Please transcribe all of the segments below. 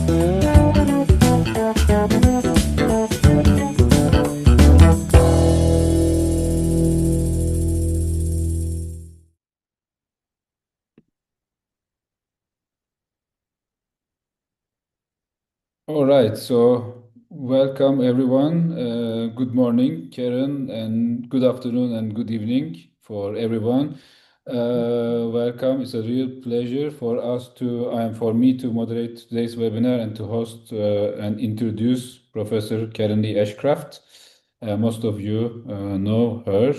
All right, so welcome everyone. Good morning, Karen, and good afternoon and good evening for everyone. Welcome. It's a real pleasure for me to moderate today's webinar and to host and introduce Professor Karen Lee Ashcraft. Most of you know her,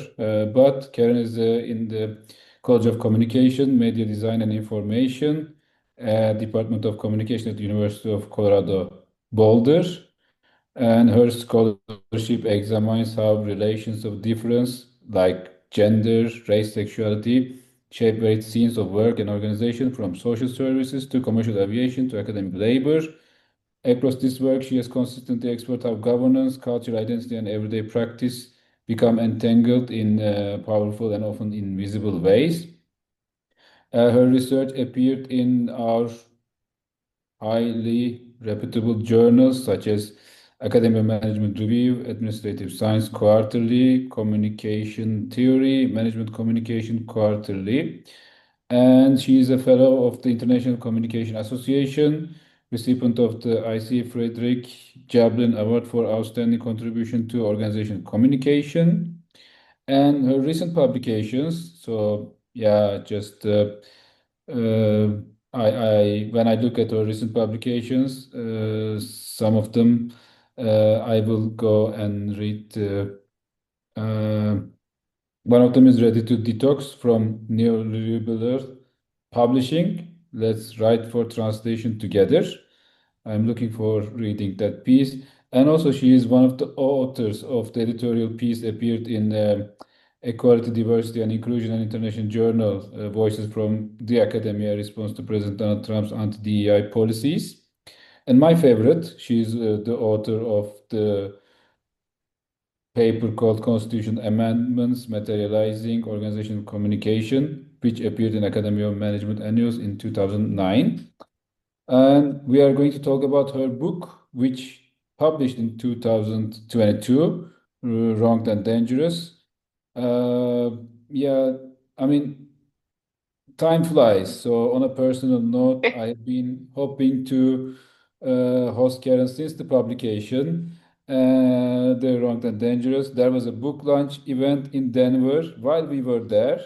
but Karen is in the College of Communication, Media Design and Information, Department of Communication at the University of Colorado Boulder, and her scholarship examines how relations of difference like gender, race, sexuality shape various scenes of work and organization, from social services to commercial aviation to academic labor. Across this work, she has consistently explored how governance, culture, identity, and everyday practice become entangled in powerful and often invisible ways. Her research appeared in our highly reputable journals such as Academic Management Review, Administrative Science Quarterly, Communication Theory, Management Communication Quarterly. And she is a fellow of the International Communication Association, recipient of the I.C. Frederick Jablin Award for Outstanding Contribution to Organization Communication. And her recent publications, so yeah, just when I look at her recent publications, some of them I will go and read. One of them is Ready to Detox from Neoliberal Publishing. Let's write for translation together. I'm looking for reading that piece. And also, she is one of the authors of the editorial piece appeared in Equality, Diversity, and Inclusion and International Journal, Voices from the Academia, Response to President Donald Trump's anti-DEI policies. And my favorite, she's the author of the paper called Constitution Amendments Materializing Organizational Communication, which appeared in Academy of Management Annuals in 2009. And we are going to talk about her book, which published in 2022, Wronged and Dangerous. Yeah, I mean, time flies. So on a personal note, I've been hoping to host Karen since the publication. The Wronged and Dangerous. There was a book launch event in Denver while we were there,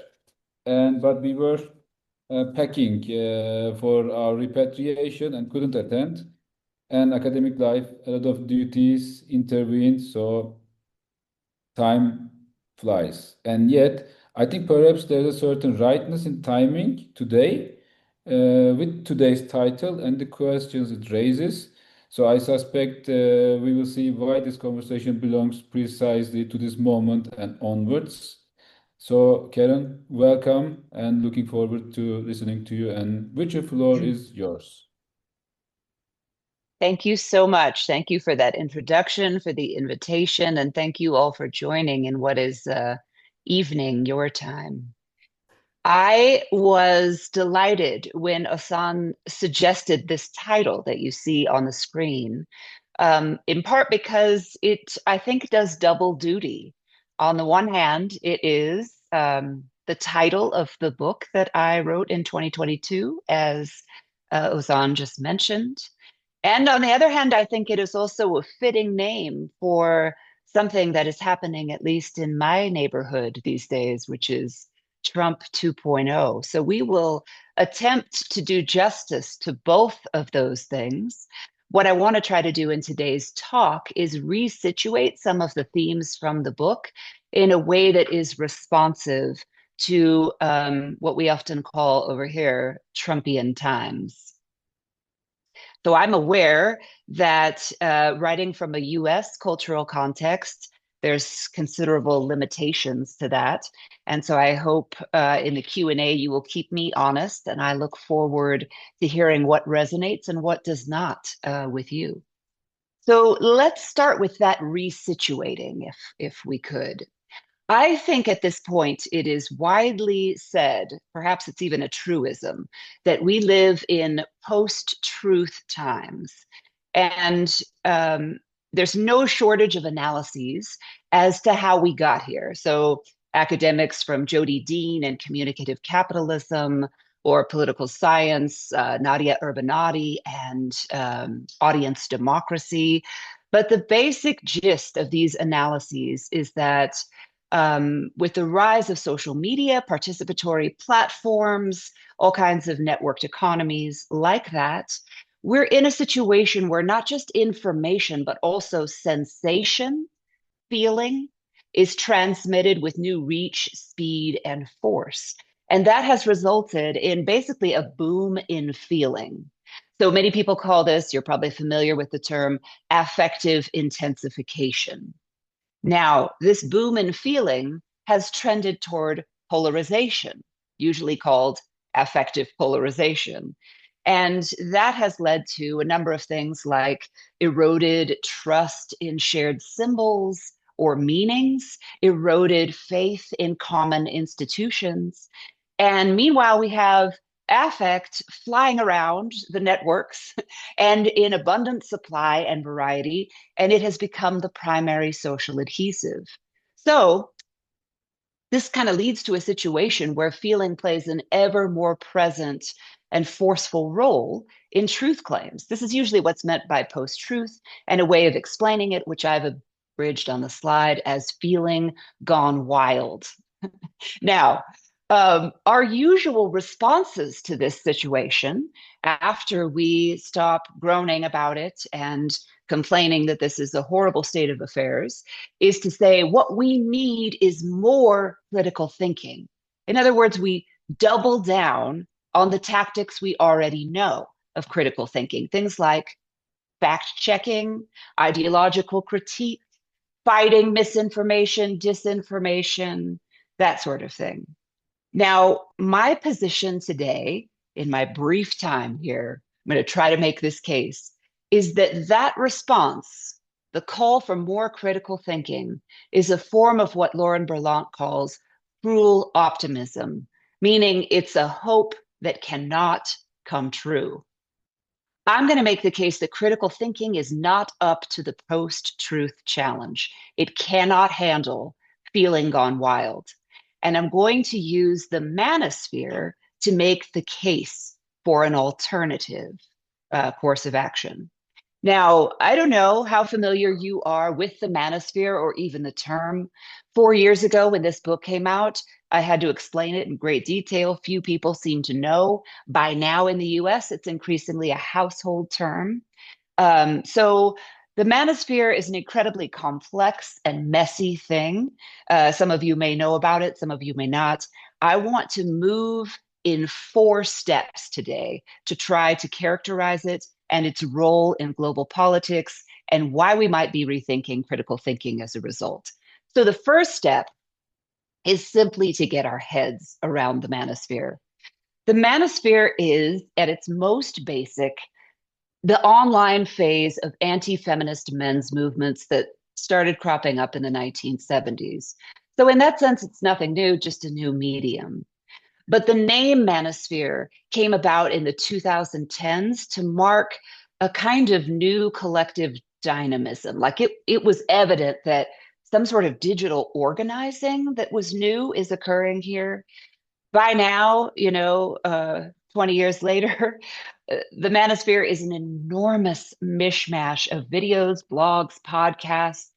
but we were packing for our repatriation and couldn't attend. And academic life, a lot of duties intervened, so time flies. And yet, I think perhaps there's a certain rightness in timing today with today's title and the questions it raises. So I suspect we will see why this conversation belongs precisely to this moment and onwards. So Karen, welcome and looking forward to listening to you. And which floor is yours? Thank you so much. Thank you for that introduction, for the invitation, and thank you all for joining in what is evening your time. I was delighted when Ozan suggested this title that you see on the screen, in part because it, I think, does double duty. On the one hand, it is the title of the book that I wrote in 2022, as Ozan just mentioned. And on the other hand, I think it is also a fitting name for something that is happening, at least in my neighborhood these days, which is Trump 2.0. So we will attempt to do justice to both of those things. What I want to try to do in today's talk is resituate some of the themes from the book in a way that is responsive to what we often call over here Trumpian times. So I'm aware that writing from a US cultural context, there's considerable limitations to that. And so I hope in the Q&A you will keep me honest, and I look forward to hearing what resonates and what does not with you. So let's start with that resituating, if we could. I think at this point it is widely said, perhaps it's even a truism, that we live in post-truth times. And there's no shortage of analyses as to how we got here. So academics from Jody Dean and communicative capitalism, or political science, Nadia Urbanati and audience democracy. But the basic gist of these analyses is that with the rise of social media, participatory platforms, all kinds of networked economies like that, we're in a situation where not just information, but also sensation, feeling is transmitted with new reach, speed, and force. And that has resulted in basically a boom in feeling. So many people call this, you're probably familiar with the term, affective intensification. Now, this boom in feeling has trended toward polarization, usually called affective polarization. And that has led to a number of things like eroded trust in shared symbols or meanings, eroded faith in common institutions. And meanwhile, we have affect flying around the networks and in abundant supply and variety, and it has become the primary social adhesive. So this kind of leads to a situation where feeling plays an ever more present and forceful role in truth claims. This is usually what's meant by post-truth, and a way of explaining it, which I've abridged on the slide as feeling gone wild. Now, our usual responses to this situation, after we stop groaning about it and complaining that this is a horrible state of affairs, is to say what we need is more critical thinking. In other words, we double down on the tactics we already know of critical thinking, things like fact checking, ideological critique, fighting misinformation, disinformation, that sort of thing. Now, my position today, in my brief time here, I'm going to try to make this case, is that that response, the call for more critical thinking, is a form of what Lauren Berlant calls cruel optimism, meaning it's a hope that cannot come true. I'm going to make the case that critical thinking is not up to the post-truth challenge. It cannot handle feeling gone wild. And I'm going to use the manosphere to make the case for an alternative course of action. Now, I don't know how familiar you are with the manosphere or even the term. 4 years ago, when this book came out, I had to explain it in great detail. Few people seem to know. By now in the US, it's increasingly a household term. So the manosphere is an incredibly complex and messy thing. Some of you may know about it, some of you may not. I want to move in 4 steps today to try to characterize it and its role in global politics and why we might be rethinking critical thinking as a result. So the first step is simply to get our heads around the manosphere. The manosphere is, at its most basic, the online phase of anti-feminist men's movements that started cropping up in the 1970s. So in that sense, it's nothing new, just a new medium. But the name manosphere came about in the 2010s to mark a kind of new collective dynamism. Like it was evident that some sort of digital organizing that was new is occurring here. By now, 20 years later, the manosphere is an enormous mishmash of videos, blogs, podcasts,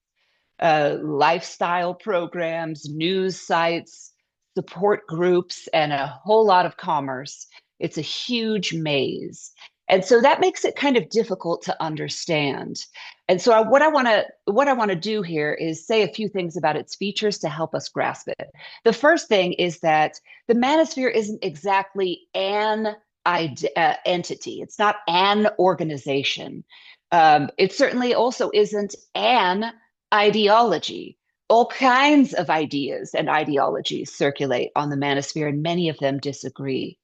lifestyle programs, news sites, support groups, and a whole lot of commerce. It's a huge maze. And so that makes it kind of difficult to understand. And so what I want to do here is say a few things about its features to help us grasp it. The first thing is that the manosphere isn't exactly an entity. It's not an organization. It certainly also isn't an ideology. All kinds of ideas and ideologies circulate on the manosphere, and many of them disagree.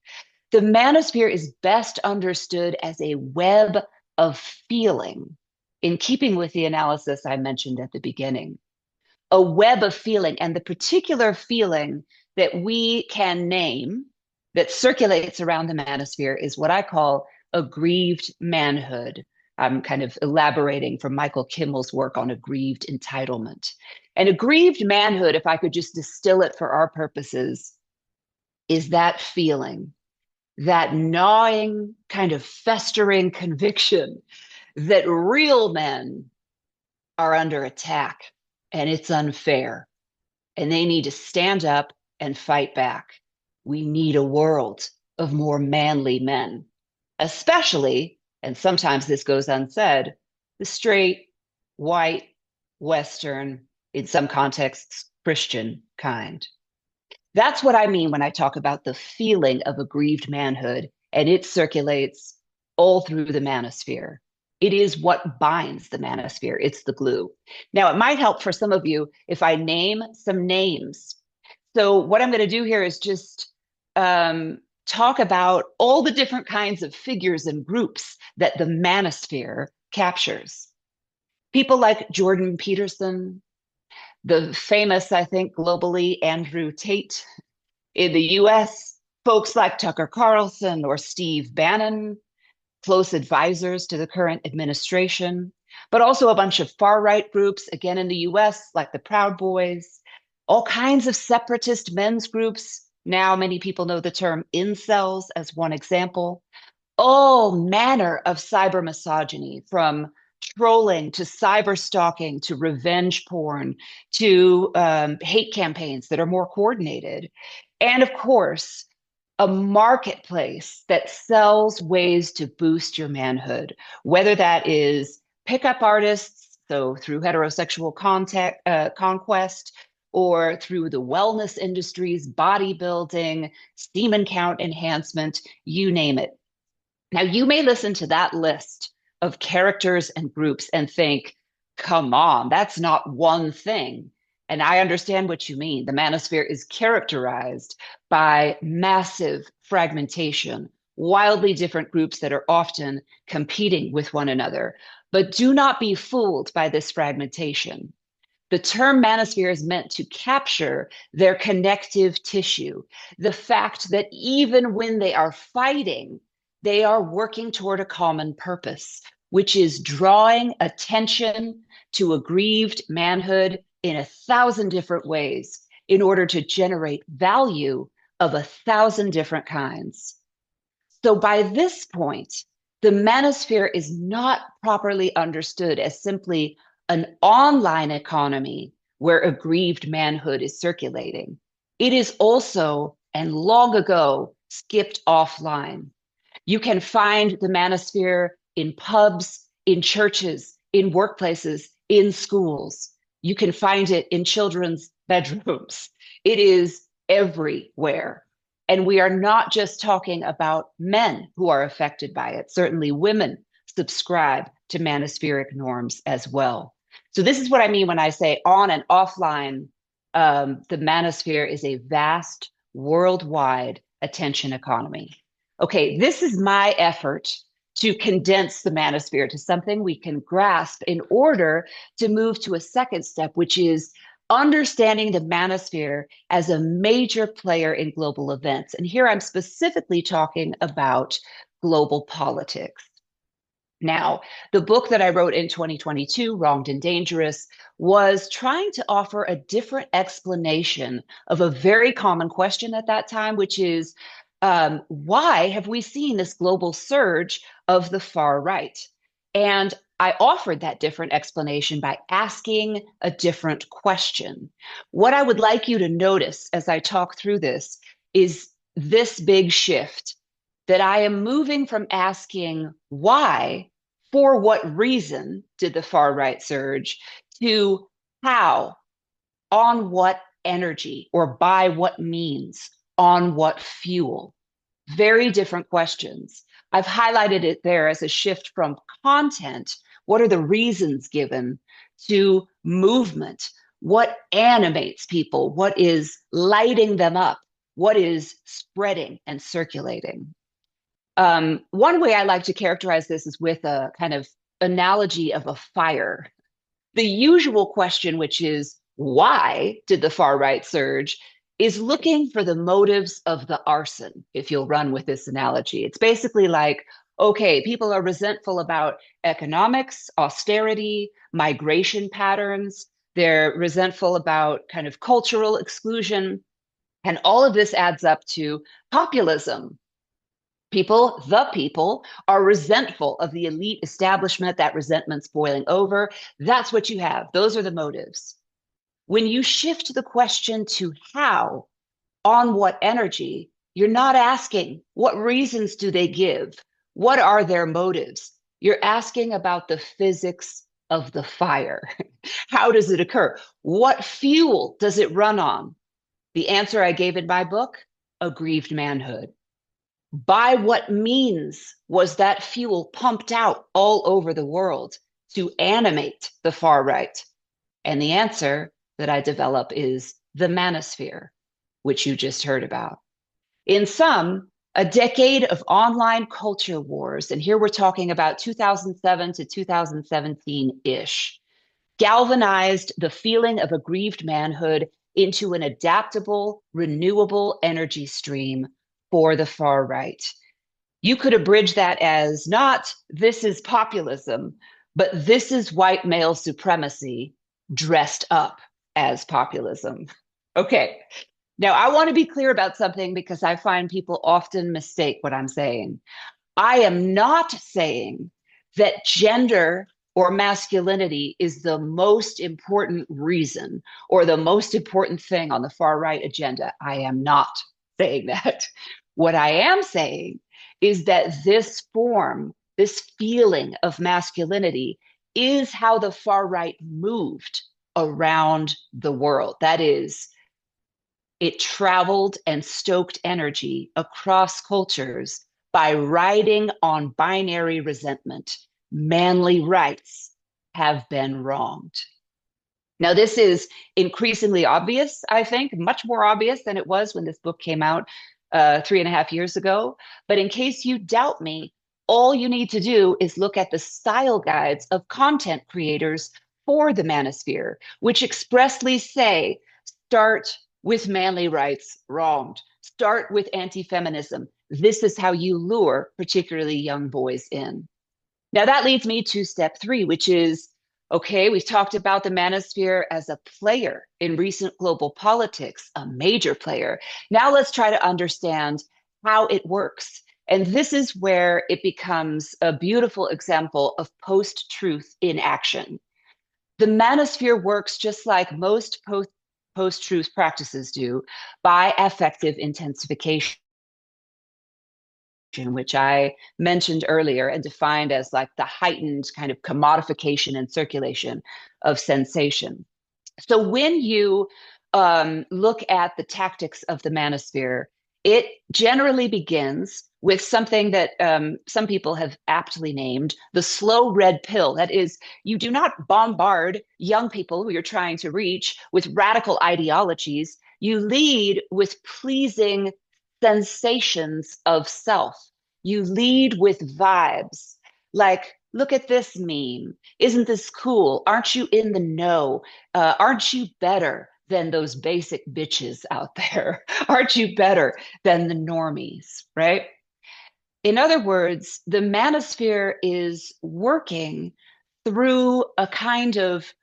The manosphere is best understood as a web of feeling, in keeping with the analysis I mentioned at the beginning. a web of feeling. And the particular feeling that we can name that circulates around the manosphere is what I call aggrieved manhood. I'm kind of elaborating from Michael Kimmel's work on aggrieved entitlement. And aggrieved manhood, if I could just distill it for our purposes, is that feeling, that gnawing, kind of festering conviction that real men are under attack and it's unfair and they need to stand up and fight back. We need a world of more manly men, especially, and sometimes this goes unsaid, the straight, white, Western, in some contexts, Christian kind. That's what I mean when I talk about the feeling of aggrieved manhood, and it circulates all through the manosphere. It is what binds the manosphere. It's the glue. Now, it might help for some of you if I name some names. So what I'm going to do here is just talk about all the different kinds of figures and groups that the manosphere captures. People like Jordan Peterson, the famous, I think, globally, Andrew Tate. In the US, folks like Tucker Carlson or Steve Bannon, close advisors to the current administration, but also a bunch of far-right groups, again in the US, like the Proud Boys, all kinds of separatist men's groups. Now many people know the term incels as one example. All manner of cyber misogyny, from trolling to cyber stalking to revenge porn to hate campaigns that are more coordinated. And of course, a marketplace that sells ways to boost your manhood, whether that is pickup artists, so through heterosexual conquest, or through the wellness industries, bodybuilding, semen count enhancement, you name it. Now, you may listen to that list of characters and groups and think, come on, that's not one thing. And I understand what you mean. The manosphere is characterized by massive fragmentation, wildly different groups that are often competing with one another. But do not be fooled by this fragmentation. The term manosphere is meant to capture their connective tissue, the fact that even when they are fighting, they are working toward a common purpose, which is drawing attention to aggrieved manhood in 1,000 different ways in order to generate value of 1,000 different kinds. So by this point, the manosphere is not properly understood as simply an online economy where aggrieved manhood is circulating. It is also, and long ago, skipped offline. You can find the manosphere in pubs, in churches, in workplaces, in schools. You can find it in children's bedrooms. It is everywhere. And we are not just talking about men who are affected by it. Certainly women subscribe to manospheric norms as well. So this is what I mean when I say on and offline, the manosphere is a vast worldwide attention economy. Okay, this is my effort to condense the manosphere to something we can grasp in order to move to a second step, which is understanding the manosphere as a major player in global events. And here I'm specifically talking about global politics. Now, the book that I wrote in 2022, Wronged and Dangerous, was trying to offer a different explanation of a very common question at that time, which is, why have we seen this global surge of the far right? And I offered that different explanation by asking a different question. What I would like you to notice as I talk through this is this big shift, that I am moving from asking why, for what reason did the far right surge, to how, on what energy, or by what means, on what fuel. Very different questions. I've highlighted it there as a shift from content, what are the reasons given, to movement, what animates people, what is lighting them up, what is spreading and circulating. One way I like to characterize this is with a kind of analogy of a fire. The usual question, which is, why did the far right surge, is looking for the motives of the arson, if you'll run with this analogy. It's basically like, okay, people are resentful about economics, austerity, migration patterns. They're resentful about kind of cultural exclusion. And all of this adds up to populism. The people, are resentful of the elite establishment. That resentment's boiling over. That's what you have. Those are the motives. When you shift the question to how, on what energy, you're not asking what reasons do they give? What are their motives? You're asking about the physics of the fire. How does it occur? What fuel does it run on? The answer I gave in my book, aggrieved manhood. By what means was that fuel pumped out all over the world to animate the far right? And the answer that I develop is the manosphere, which you just heard about. In sum, a decade of online culture wars, and here we're talking about 2007 to 2017-ish, galvanized the feeling of aggrieved manhood into an adaptable, renewable energy stream for the far right. You could abridge that as not this is populism, but this is white male supremacy dressed up as populism. Okay, now I want to be clear about something because I find people often mistake what I'm saying. I am not saying that gender or masculinity is the most important reason or the most important thing on the far right agenda. I am not saying that. What I am saying is that this form, this feeling of masculinity, is how the far right moved around the world. That is, it traveled and stoked energy across cultures by riding on binary resentment. Manly rights have been wronged. Now, this is increasingly obvious, I think, much more obvious than it was when this book came out 3.5 years ago. But in case you doubt me, all you need to do is look at the style guides of content creators for the manosphere, which expressly say, start with manly rights, wronged. Start with anti-feminism. This is how you lure particularly young boys in. Now that leads me to step 3, which is, okay, we've talked about the manosphere as a player in recent global politics, a major player. Now let's try to understand how it works. And this is where it becomes a beautiful example of post-truth in action. The manosphere works just like most post-truth practices do, by affective intensification, which I mentioned earlier and defined as like the heightened kind of commodification and circulation of sensation. So when you look at the tactics of the manosphere, it generally begins with something that some people have aptly named the slow red pill. That is, you do not bombard young people who you're trying to reach with radical ideologies. You lead with pleasing sensations of self. You lead with vibes like, look at this meme. Isn't this cool? Aren't you in the know? Aren't you better than those basic bitches out there? Aren't you better than the normies, right? In other words, the manosphere is working through a kind of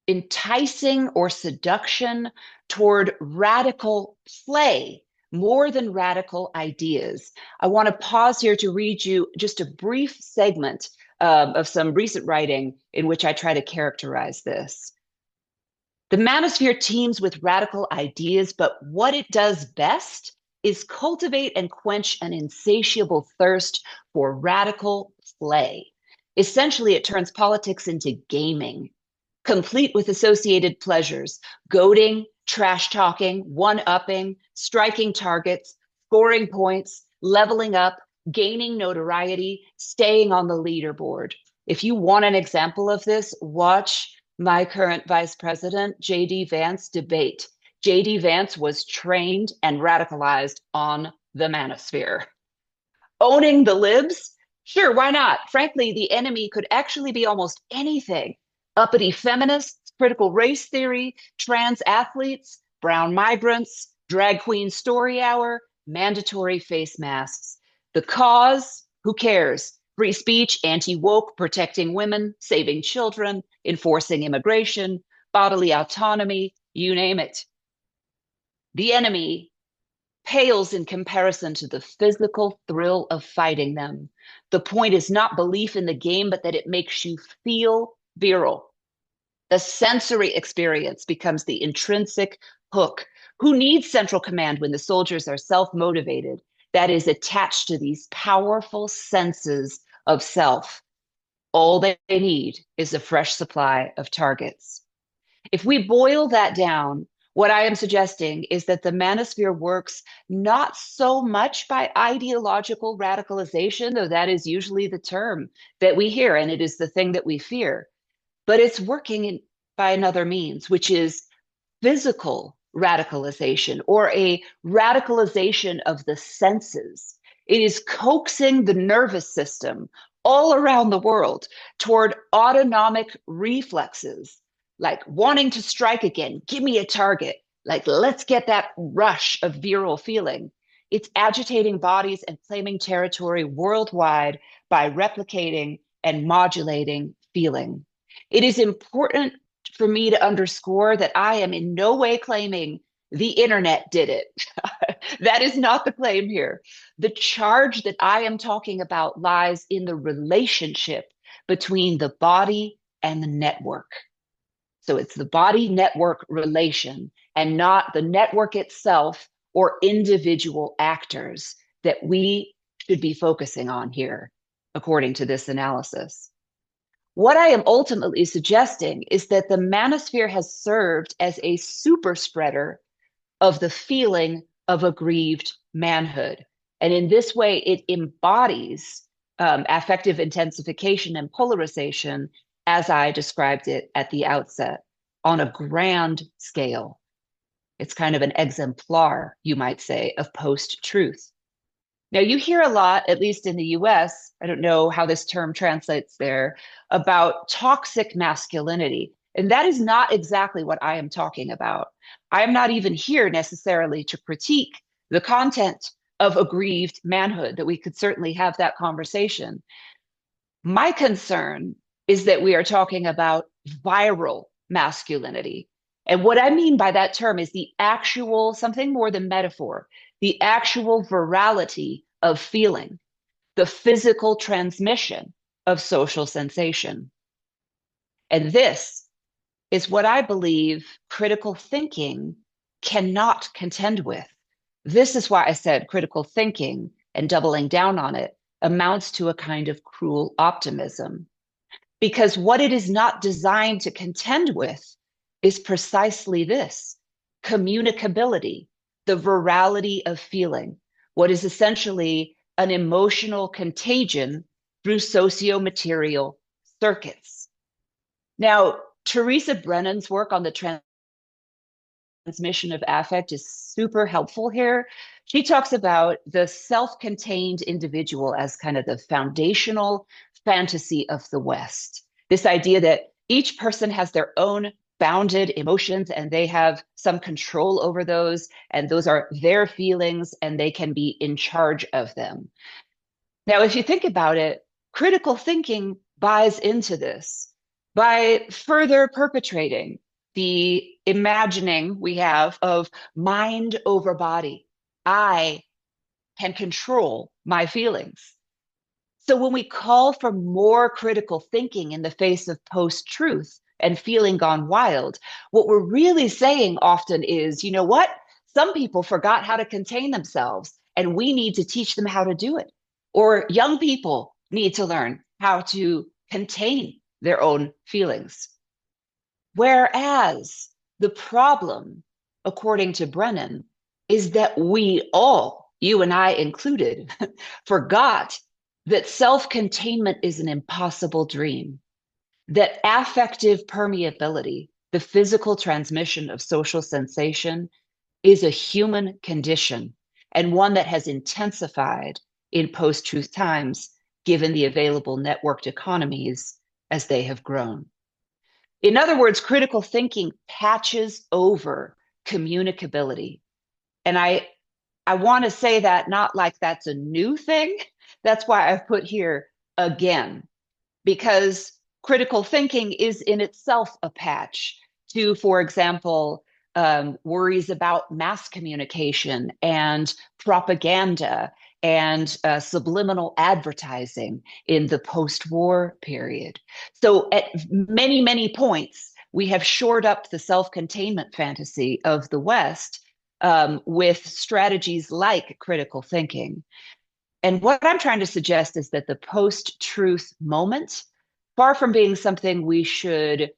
enticing or seduction toward radical play more than radical ideas. I want to pause here to read you just a brief segment of some recent writing in which I try to characterize this. The manosphere teems with radical ideas, but what it does best is cultivate and quench an insatiable thirst for radical play. Essentially, it turns politics into gaming, complete with associated pleasures, goading, trash talking, one-upping, striking targets, scoring points, leveling up, gaining notoriety, staying on the leaderboard. If you want an example of this, watch my current vice president, J.D. Vance, debate. J.D. Vance was trained and radicalized on the manosphere. Owning the libs? Sure, why not? Frankly, the enemy could actually be almost anything. Uppity feminists, critical race theory, trans athletes, brown migrants, drag queen story hour, mandatory face masks. The cause, who cares? Free speech, anti-woke, protecting women, saving children, enforcing immigration, bodily autonomy, you name it. The enemy pales in comparison to the physical thrill of fighting them. The point is not belief in the game, but that it makes you feel virile. The sensory experience becomes the intrinsic hook. Who needs central command when the soldiers are self-motivated? That is attached to these powerful senses of self. All they need is a fresh supply of targets. If we boil that down, what I am suggesting is that the manosphere works not so much by ideological radicalization, though that is usually the term that we hear, and it is the thing that we fear, but it's working by another means, which is physical radicalization, or a radicalization of the senses. It is coaxing the nervous system all around the world toward autonomic reflexes, like wanting to strike again, give me a target, like let's get that rush of virile feeling. It's agitating bodies and claiming territory worldwide by replicating and modulating feeling. It is important for me to underscore that I am in no way claiming the internet did it. That is not the claim here. The charge that I am talking about lies in the relationship between the body and the network. So it's the body-network relation and not the network itself or individual actors that we should be focusing on here, according to this analysis. What I am ultimately suggesting is that the manosphere has served as a super spreader of the feeling of aggrieved manhood. And in this way, it embodies affective intensification and polarization, as I described it at the outset, on a grand scale. It's kind of an exemplar, you might say, of post-truth. Now, you hear a lot, at least in the US, I don't know how this term translates there, about toxic masculinity. And that is not exactly what I am talking about. I am not even here necessarily to critique the content of aggrieved manhood, that we could certainly have that conversation. My concern is that we are talking about viral masculinity. And what I mean by that term is the actual, something more than metaphor, the actual virality of feeling, the physical transmission of social sensation. And this is what I believe critical thinking cannot contend with. This is why I said critical thinking, and doubling down on it, amounts to a kind of cruel optimism. Because what it is not designed to contend with is precisely this: communicability, the virality of feeling, what is essentially an emotional contagion through socio-material circuits. Now, Teresa Brennan's work on the transmission of affect is super helpful here. She talks about the self-contained individual as kind of the foundational fantasy of the West. This idea that each person has their own bounded emotions and they have some control over those, and those are their feelings and they can be in charge of them. Now, if you think about it, critical thinking buys into this by further perpetrating the imagining we have of mind over body. I can control my feelings. So when we call for more critical thinking in the face of post-truth and feeling gone wild, what we're really saying often is, you know what? Some people forgot how to contain themselves, and we need to teach them how to do it. Or young people need to learn how to contain their own feelings. Whereas the problem, according to Brennan, is that we all, you and I included, forgot that self-containment is an impossible dream, that affective permeability, the physical transmission of social sensation, is a human condition, and one that has intensified in post-truth times, given the available networked economies as they have grown. In other words, critical thinking patches over communicability. And I want to say that not like that's a new thing. That's why I've put here again, because critical thinking is in itself a patch to, for example, worries about mass communication and propaganda and subliminal advertising in the post-war period. So at many, many points, we have shored up the self-containment fantasy of the West with strategies like critical thinking. And what I'm trying to suggest is that the post-truth moment, far from being something we should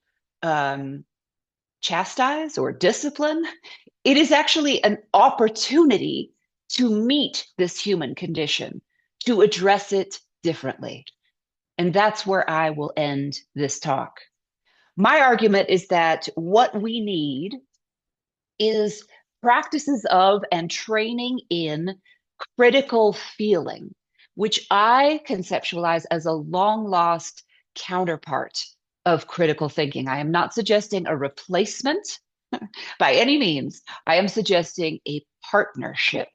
chastise or discipline, it is actually an opportunity to meet this human condition, to address it differently. And that's where I will end this talk. My argument is that what we need is practices of and training in critical feeling, which I conceptualize as a long lost counterpart of critical thinking. I am not suggesting a replacement by any means. I am suggesting a partnership.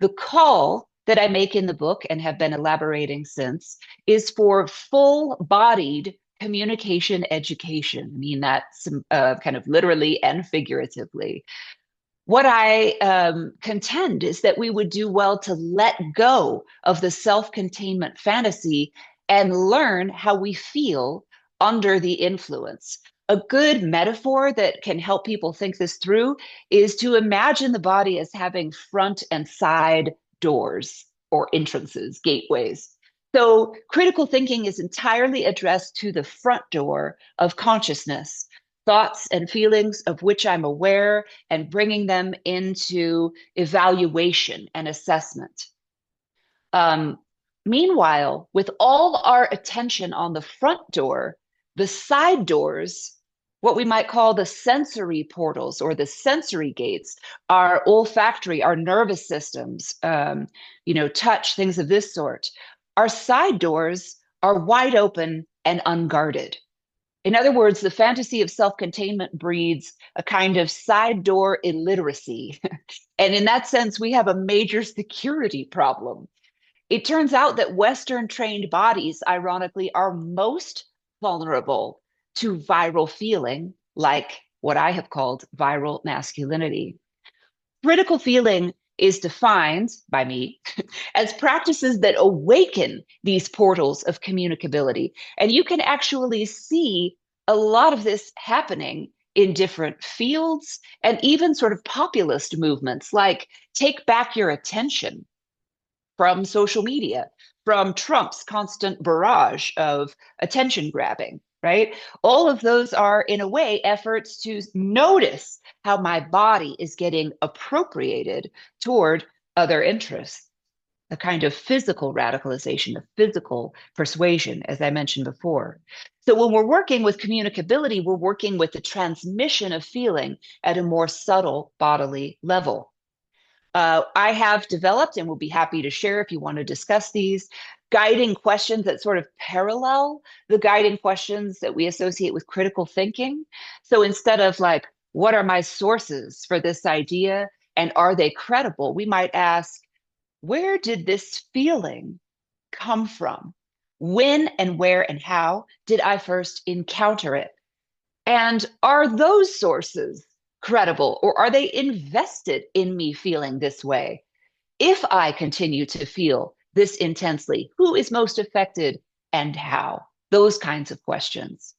The call that I make in the book and have been elaborating since is for full-bodied communication education. I mean that kind of literally and figuratively. What I contend is that we would do well to let go of the self-containment fantasy and learn how we feel under the influence. A good metaphor that can help people think this through is to imagine the body as having front and side doors or entrances, gateways. So critical thinking is entirely addressed to the front door of consciousness, thoughts and feelings of which I'm aware, and bringing them into evaluation and assessment. Meanwhile, with all our attention on the front door, the side doors, what we might call the sensory portals or the sensory gates, our olfactory, our nervous systems, touch, things of this sort. Our side doors are wide open and unguarded. In other words, the fantasy of self-containment breeds a kind of side door illiteracy. And in that sense, we have a major security problem. It turns out that Western trained bodies, ironically, are most vulnerable to viral feeling, like what I have called viral masculinity. Critical feeling is defined by me as practices that awaken these portals of communicability. And you can actually see a lot of this happening in different fields and even sort of populist movements like take back your attention from social media, from Trump's constant barrage of attention grabbing, right? All of those are, in a way, efforts to notice how my body is getting appropriated toward other interests, a kind of physical radicalization, of physical persuasion, as I mentioned before. So when we're working with communicability, we're working with the transmission of feeling at a more subtle bodily level. I have developed, and will be happy to share if you want to discuss these, guiding questions that sort of parallel the guiding questions that we associate with critical thinking. So instead of like, what are my sources for this idea and are they credible? We might ask, where did this feeling come from? When and where and how did I first encounter it? And are those sources credible, or are they invested in me feeling this way? If I continue to feel this intensely, who is most affected and how? Those kinds of questions.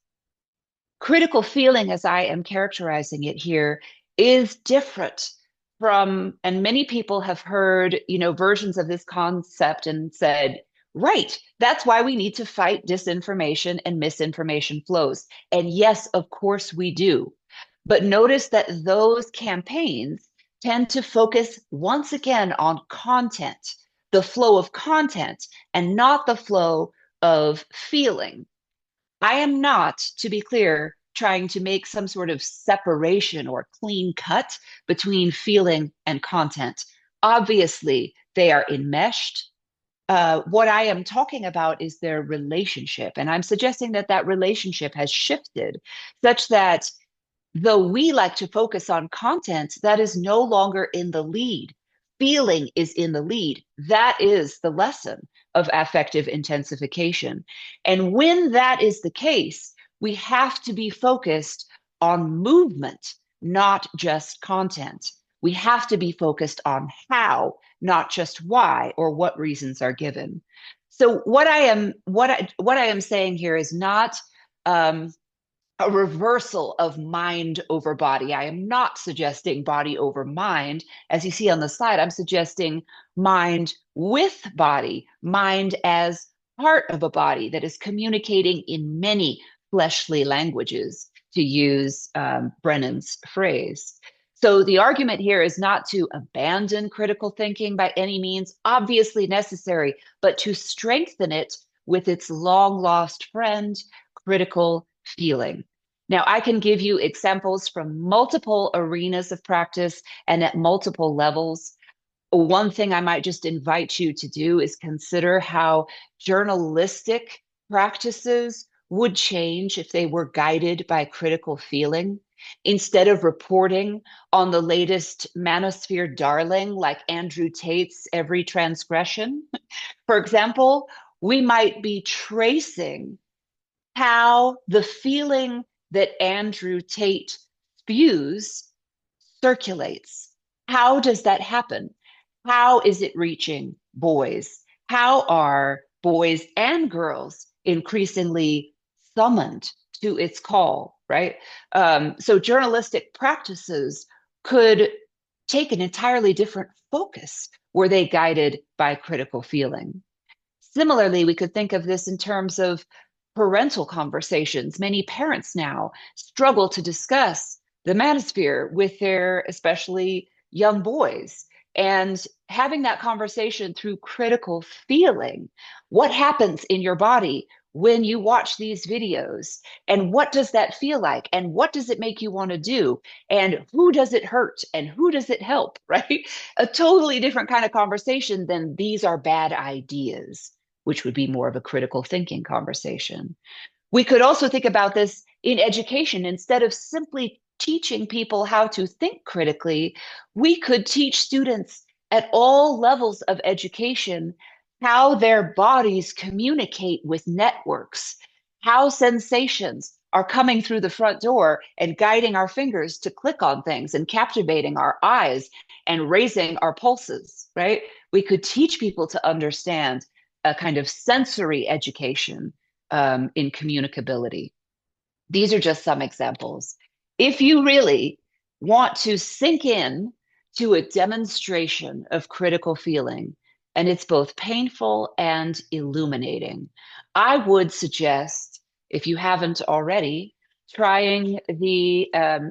Critical feeling, as I am characterizing it here, is different from, and many people have heard, versions of this concept and said, right, that's why we need to fight disinformation and misinformation flows. And yes, of course we do. But notice that those campaigns tend to focus once again on content, the flow of content, and not the flow of feeling. I am not, to be clear, trying to make some sort of separation or clean cut between feeling and content. Obviously, they are enmeshed, What I am talking about is their relationship. And I'm suggesting that that relationship has shifted such that though we like to focus on content, that is no longer in the lead. Feeling is in the lead. That is the lesson of affective intensification. And when that is the case, we have to be focused on movement, not just content. We have to be focused on how, not just why or what reasons are given. So what I am saying here is not a reversal of mind over body. I am not suggesting body over mind. As you see on the slide, I'm suggesting mind with body, mind as part of a body that is communicating in many fleshly languages, to use Brennan's phrase. So the argument here is not to abandon critical thinking by any means, obviously necessary, but to strengthen it with its long lost friend, critical feeling. Now, I can give you examples from multiple arenas of practice and at multiple levels. One thing I might just invite you to do is consider how journalistic practices would change if they were guided by critical feeling. Instead of reporting on the latest manosphere darling like Andrew Tate's Every Transgression, for example, we might be tracing how the feeling that Andrew Tate spews circulates. How does that happen? How is it reaching boys? How are boys and girls increasingly summoned to its call, right? So journalistic practices could take an entirely different focus were they guided by critical feeling. Similarly, we could think of this in terms of parental conversations. Many parents now struggle to discuss the manosphere with their especially young boys. And having that conversation through critical feeling, what happens in your body when you watch these videos? And what does that feel like? And what does it make you want to do? And who does it hurt? And who does it help, right? A totally different kind of conversation than these are bad ideas, which would be more of a critical thinking conversation. We could also think about this in education. Instead of simply teaching people how to think critically, we could teach students at all levels of education how their bodies communicate with networks, how sensations are coming through the front door and guiding our fingers to click on things and captivating our eyes and raising our pulses, right? We could teach people to understand a kind of sensory education in communicability. These are just some examples. If you really want to sink in to a demonstration of critical feeling, and it's both painful and illuminating, I would suggest, if you haven't already, trying the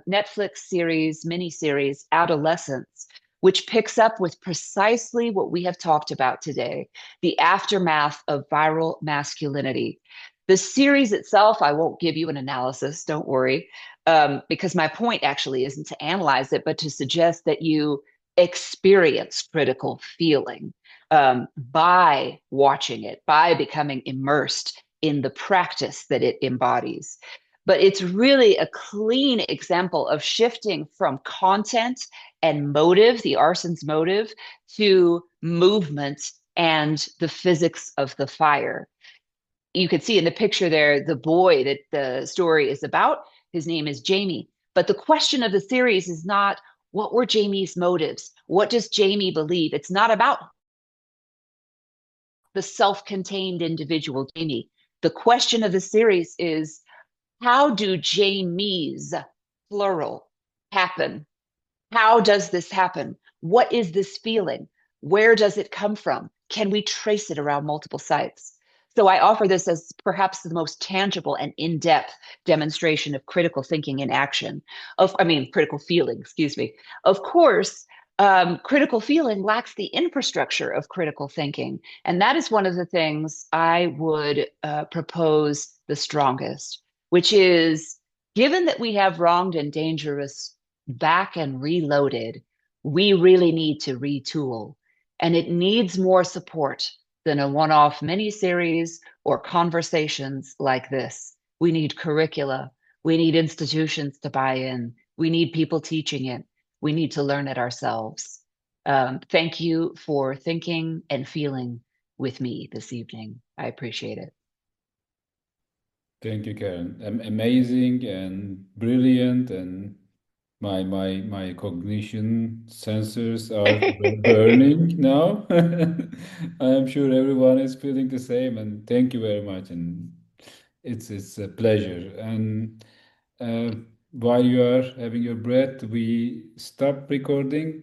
Netflix series, miniseries, Adolescence, which picks up with precisely what we have talked about today, the aftermath of viral masculinity. The series itself, I won't give you an analysis, don't worry, because my point actually isn't to analyze it, but to suggest that you experience critical feeling by watching it, by becoming immersed in the practice that it embodies. But it's really a clean example of shifting from content and motive, the arson's motive, to movement and the physics of the fire. You can see in the picture there, the boy that the story is about, his name is Jamie. But the question of the series is not, what were Jamie's motives? What does Jamie believe? It's not about the self-contained individual Jamie. The question of the series is, how do Jamies, plural, happen? How does this happen? What is this feeling? Where does it come from? Can we trace it around multiple sites? So I offer this as perhaps the most tangible and in-depth demonstration of critical thinking in action. Critical feeling, excuse me. Of course, critical feeling lacks the infrastructure of critical thinking. And that is one of the things I would propose the strongest, which is, given that we have wronged and dangerous back and reloaded, we really need to retool. And it needs more support than a one-off mini-series or conversations like this. We need curricula. We need institutions to buy in. We need people teaching it. We need to learn it ourselves. Thank you for thinking and feeling with me this evening. I appreciate it. Thank you, Karen. Amazing and brilliant, and my cognition sensors are burning now. I am sure everyone is feeling the same, and thank you very much. And it's a pleasure. And while you are having your breath, we stop recording